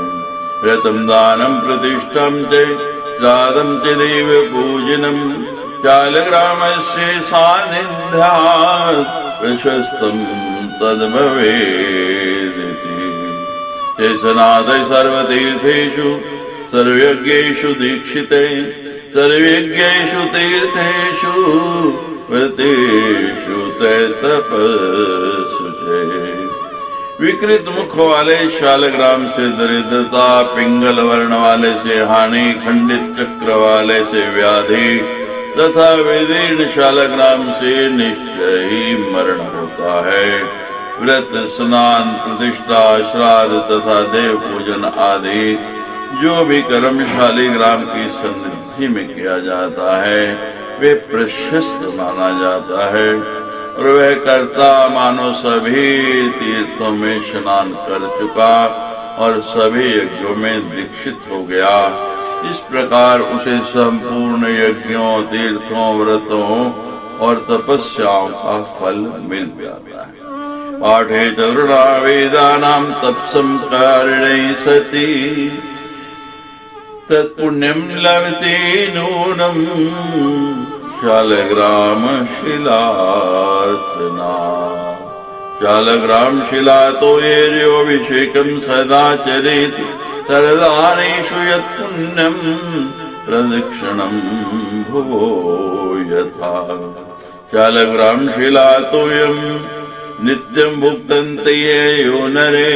A: व्रतं दानं प्रतिष्ठं च श्राद्धं च देव पूजनम् शालिग्रामस्य सान्निध्यात् प्रशस्तं तद्भवेदिति। शेषनाथ सर्वतीर्थेषु सर्वयज्ञेषु दीक्षिते सर्वयज्ञेषु तीर्थेषु व्रतेषु तपस्सु च। विकृत मुख वाले शालिग्राम से दरिद्रता, पिंगल वर्ण वाले से हानि, खंडित चक्र वाले से व्याधि तथा विदीर्ण शालिग्राम से निश्चय ही मरण होता है। व्रत, स्नान, प्रतिष्ठा, श्राद्ध तथा देव पूजन आदि जो भी कर्म शालिग्राम की सन्निधि में किया जाता है वे प्रशस्त माना जाता है और वह कर्ता मानो सभी तीर्थों में स्नान कर चुका और सभी यज्ञों में दीक्षित हो गया। इस प्रकार उसे संपूर्ण यज्ञों, तीर्थों, व्रतों और तपस्याओं का फल मिल जाता है। पाठे चतुर्णा वेदानां तपसं कारिणे सति तत्पुण्यं लभते नूनं शालिग्राम शिलार्चना। शालिग्राम शिला तो येर्योऽभिषेकं सदा चरेत् सर्वदानेषु यत्पुण्यं प्रदक्षिणं भुवो यथा। शालिग्राम शिला तोयं नित्यं भुक्तन्ते ये यो नरे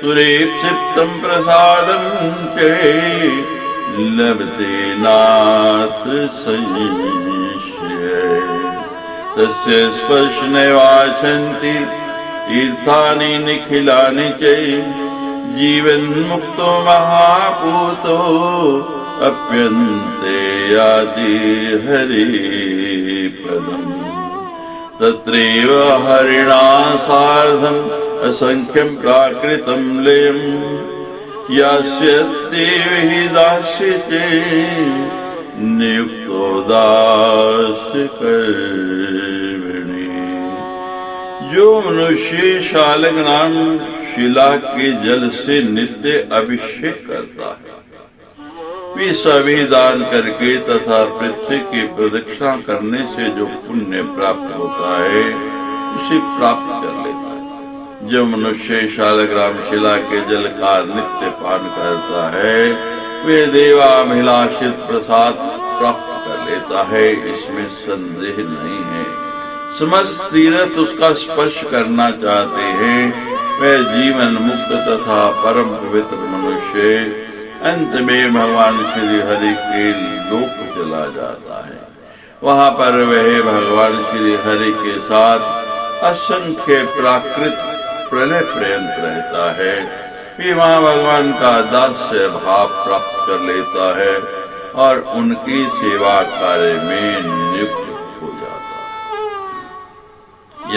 A: तुरेप्सितं प्रसादं च लभते नात्र संशय। तस्य स्पर्शनैवाच्छन्ति तीर्थानि निखिलानि च जीवन मुक्तो महापूतो अप्यन्ते याति हरिपदम्। तत्रैव हरिणा सार्धम् असंख्यं प्राकृतं लयम् यास्यते हि दास्यते नियुक्तो दास्य कर्मणि। जो मनुष्य शालिग्राम शिला के जल से नित्य अभिषेक करता है वे सभी दान करके तथा पृथ्वी की प्रदक्षिणा करने से जो पुण्य प्राप्त होता है उसे प्राप्त कर लेता है। जो मनुष्य शालिग्राम शिला के जल का नित्य पान करता है वे देवाभिलाषित प्रसाद प्राप्त कर लेता है, इसमें संदेह नहीं है। समस्त तीर्थ उसका स्पर्श करना चाहते हैं, वह जीवन मुक्त तथा परम पवित्र मनुष्य अंत में भगवान श्री हरि के लोक चला जाता है। वहां पर वह भगवान श्री हरि के साथ असंख्य प्राकृत प्रलय पर्यंत रहता है। फिर वहां भगवान का दास्य भाव प्राप्त कर लेता है और उनकी सेवा कार्य में नियुक्त हो जाता है।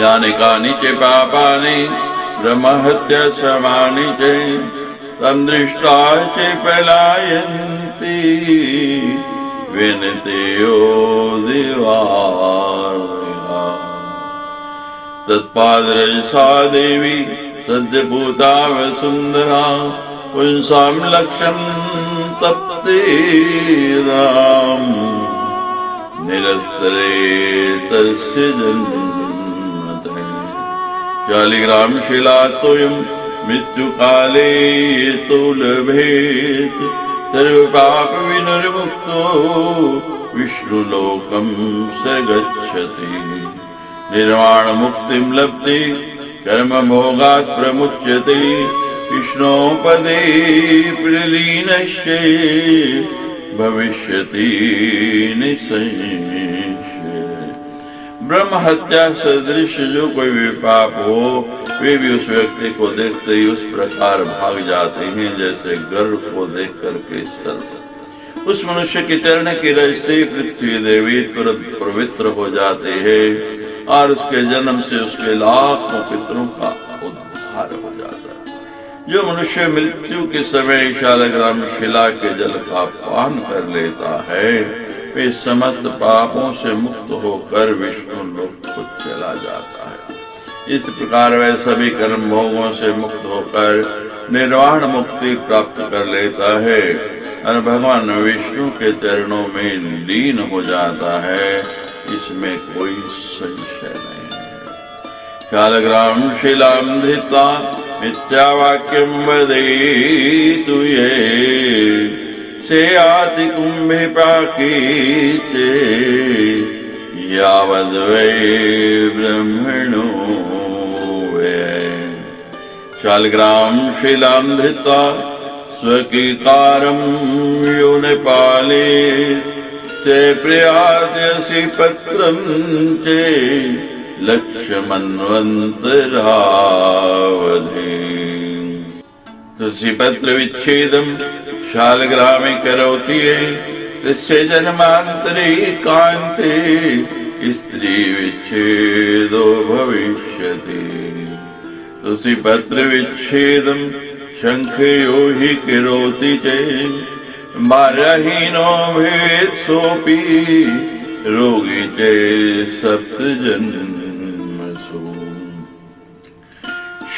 A: यानि कानि च पापानि ब्रह्महत्या समानि च तं दृष्ट्वा च पलायन्ति विनतेयो दिवारया। तत्पादरजसा देवी सद्यपूता वसुंधरा पुंसाम लक्ष्यम तप्ते राम निरस्तरे तस्य जन्मते शालिग्राम शिला तोयम मृत्यु काले तो लभेत सर्व पाप विनिर्मुक्तो विष्णुलोकम स गच्छति निर्वाण मुक्तिम लभते कर्म भोगात् प्रमुच्यते विष्णो पदे प्रलीनश्चे भविष्यति निसंशय। ब्रह्म हत्या सदृश जो कोई भी पाप हो वे भी उस व्यक्ति को देखते ही उस प्रकार भाग जाते हैं जैसे गर्भ को देख करके सर्प। उस मनुष्य के चरण की रज से पृथ्वी देवी तुरंत पवित्र हो जाते हैं और उसके जन्म से उसके लाखों पितरों का उद्धार हो जाता है। जो मनुष्य मृत्यु के समय शालग्राम शिला के जल का पान कर लेता है वे समस्त पापों से मुक्त होकर विष्णु लोक को चला जाता है। इस प्रकार वह सभी कर्म भोगों से मुक्त होकर निर्वाण मुक्ति प्राप्त कर लेता है और भगवान विष्णु के चरणों में लीन हो जाता है, इसमें कोई संशय नहीं है। शालग्राम शिलाम धृत्वा मिथ्या वाक्यम वदेतु ये सेयाति कुंभे पाकीते यावद् वै ब्रह्मणो वै। शालग्राम शिलां धृत्वा स्वकीकारं यो न पालेत् ते प्रयास्यसि पत्रं चे लक्ष्यमन्वन्तरावधि। तुलसी पत्र विच्छेदम शालग्रामे करोति तस्य जन्मांतरे कांते स्त्री विच्छेदो भविष्यति। तुलसी पत्र विच्छेदम शंखयो हि करोति चेत् बालहीनो भवेत् सोऽपि रोगी चेत् सप्तजन्मसु।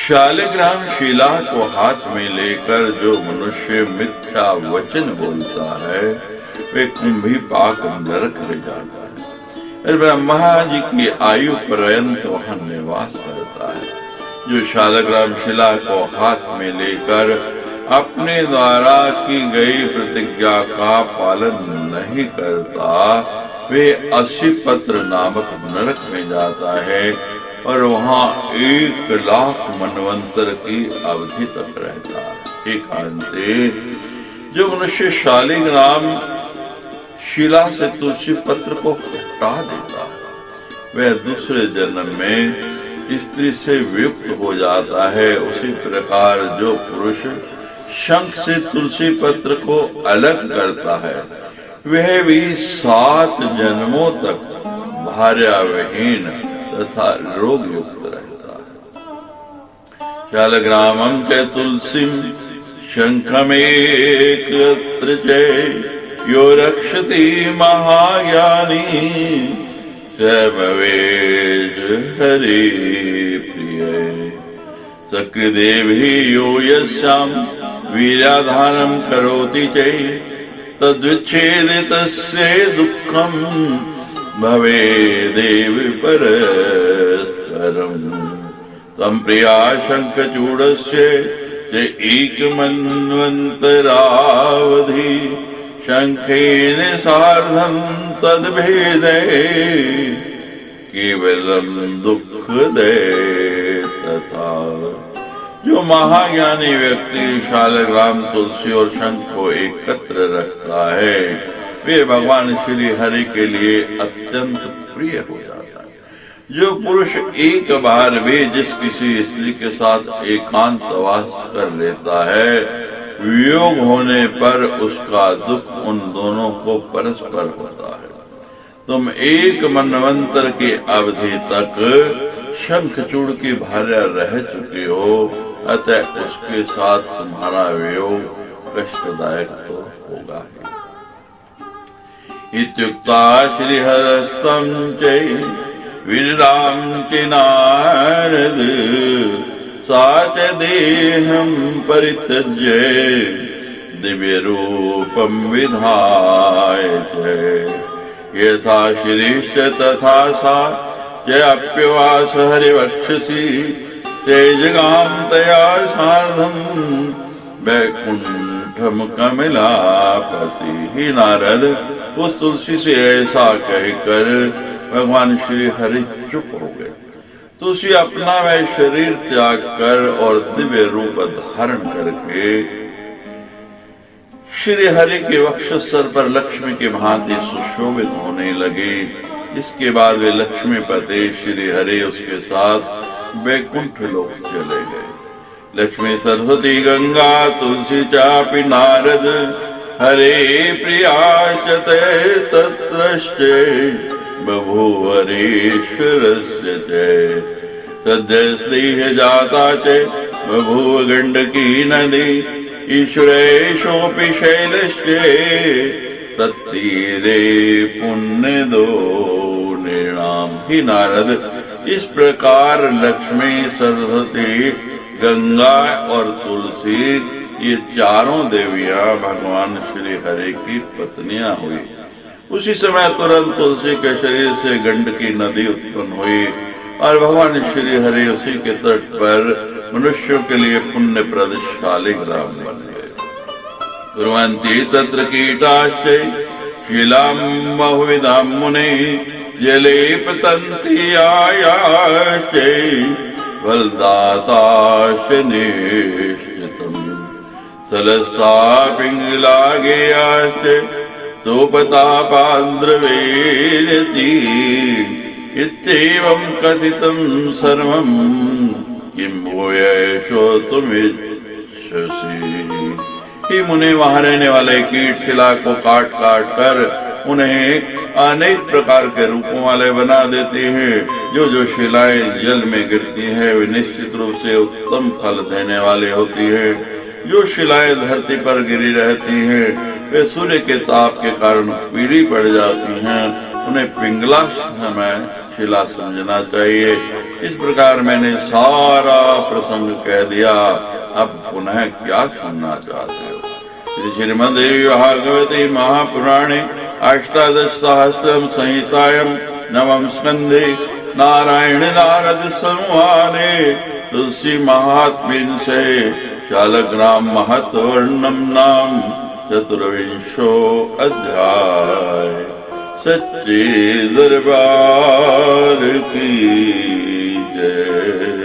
A: शालग्राम शिला को हाथ में लेकर जो मनुष्य मिथ्या वचन बोलता है वे कुंभी पाक नरक में जाता है और ब्रह्मा जी की आयु पर्यंत वहां निवास करता है। जो शालग्राम शिला को हाथ में लेकर अपने द्वारा की गई प्रतिज्ञा का पालन नहीं करता वे 80 पत्र नामक नरक में जाता है और वहां 1 लाख मनवंतर की अवधि तक रहता है। एकांते जो मनुष्य शालिग्राम शिला से तुलसी पत्र को हटा देता है वह दूसरे जन्म में स्त्री से वियुक्त हो जाता है। उसी प्रकार जो पुरुष शंख से तुलसी पत्र को अलग करता है वह भी 7 जन्मों तक भार्याविहीन तथा रोग युक्त रहता है। शालग्रामं च तुलसीं शंखमेकत्र च यो रक्षति महाज्ञानी स भवेत् हरि प्रिय। सकृदेवी यो यस्यां वीर्याधानं करोति चेत् तद्विच्छेदे तस्य दुःखं भवेदेव परस्परम्। तं प्रिया शंखचूडस्य च एकमन्वन्तरावधि शंखेन सार्धं तद्भेदे केवलं दुःखदे तथा। जो महाज्ञानी व्यक्ति शालग्राम तुलसी और शंख को एकत्र रखता है वे भगवान श्री हरि के लिए अत्यंत प्रिय हो जाता है। जो पुरुष एक बार भी जिस किसी स्त्री के साथ एकांतवास कर लेता है वियोग होने पर उसका दुख उन दोनों को परस्पर होता है। तुम एक मनवंतर की अवधि तक शंखचूड़ की भार्या रह चुके हो, अतः उसके साथ तुम्हारा वियोग कष्टदायक तो होगा ही। इत्युक्ता श्रीहरस्तं च वीरां च नारद साच देहं परित्यज्य दिव्य रूपम विधाय यथा शिरीश्च तथा सा जयाप्यवास हरिवक्षसि तेजगाम तया सार्धम वैकुंठम कमलापति। ही नारद, उस तुलसी से ऐसा कहकर भगवान श्री हरि चुप हो गए। तुलसी अपना वह शरीर त्याग कर और दिव्य रूप धारण करके श्री हरि के वक्षस्थल पर लक्ष्मी के भांति सुशोभित होने लगे। इसके बाद वे लक्ष्मीपति श्री हरि उसके साथ वैकुंठ लोक चले गए। लक्ष्मी सरस्वती गंगा तुलसी चापि नारद हरे प्रियाश्च तत्रश्चे बभूवरेश्वरस्य च सद्य स्नेह जाता च बभूव गंडकी नदी ईश्वरेशोऽपि शैलश्चे तत्तीरे पुण्यदो नृणाम। ही नारद, इस प्रकार लक्ष्मी, सरस्वती, गंगा और तुलसी ये चारों देवियां भगवान श्री हरि की पत्नियां हुई। उसी समय तुरंत तुलसी के शरीर से गंडकी नदी उत्पन्न हुई और भगवान श्री हरि उसी के तट पर मनुष्यों के लिए पुण्य प्रद शालिग्राम बन गए। कुर्वन्ति तत्र कीटाश्च शिलां बहुविधां मुने जले पतन्ति आयाश्च फलदाताश्च निश्चितम् सलस्ता पिङ्गला गेयाश्च तोपतापान्द्रवेरति इत्येवं कथितं सर्वं किं भूयशो तुमिच्छसि। ही मुने, वहां रहने वाले कीट शिला को काट काट कर उन्हें अनेक प्रकार के रूपों वाले बना देते हैं। जो जो शिलाएं जल में गिरती है वे निश्चित रूप से उत्तम फल देने वाली होती है। जो शिलाएं धरती पर गिरी रहती हैं वे सूर्य के ताप के कारण पीली पड़ जाती हैं। उन्हें पिंगला में शिला समझना चाहिए। इस प्रकार मैंने सारा प्रसंग कह दिया। अब पुनः क्या सुनना चाहते हो? श्रीमद्देवी भागवते महापुराणे अष्टादश सहस्रम संहितायां नवम स्कंधे नारायण नारद संवादे तुलसी महात्म्यं से शालग्राम महत्वर्णम नाम चतुर्विंशो अध्याय। सच्चे दरबार की जय।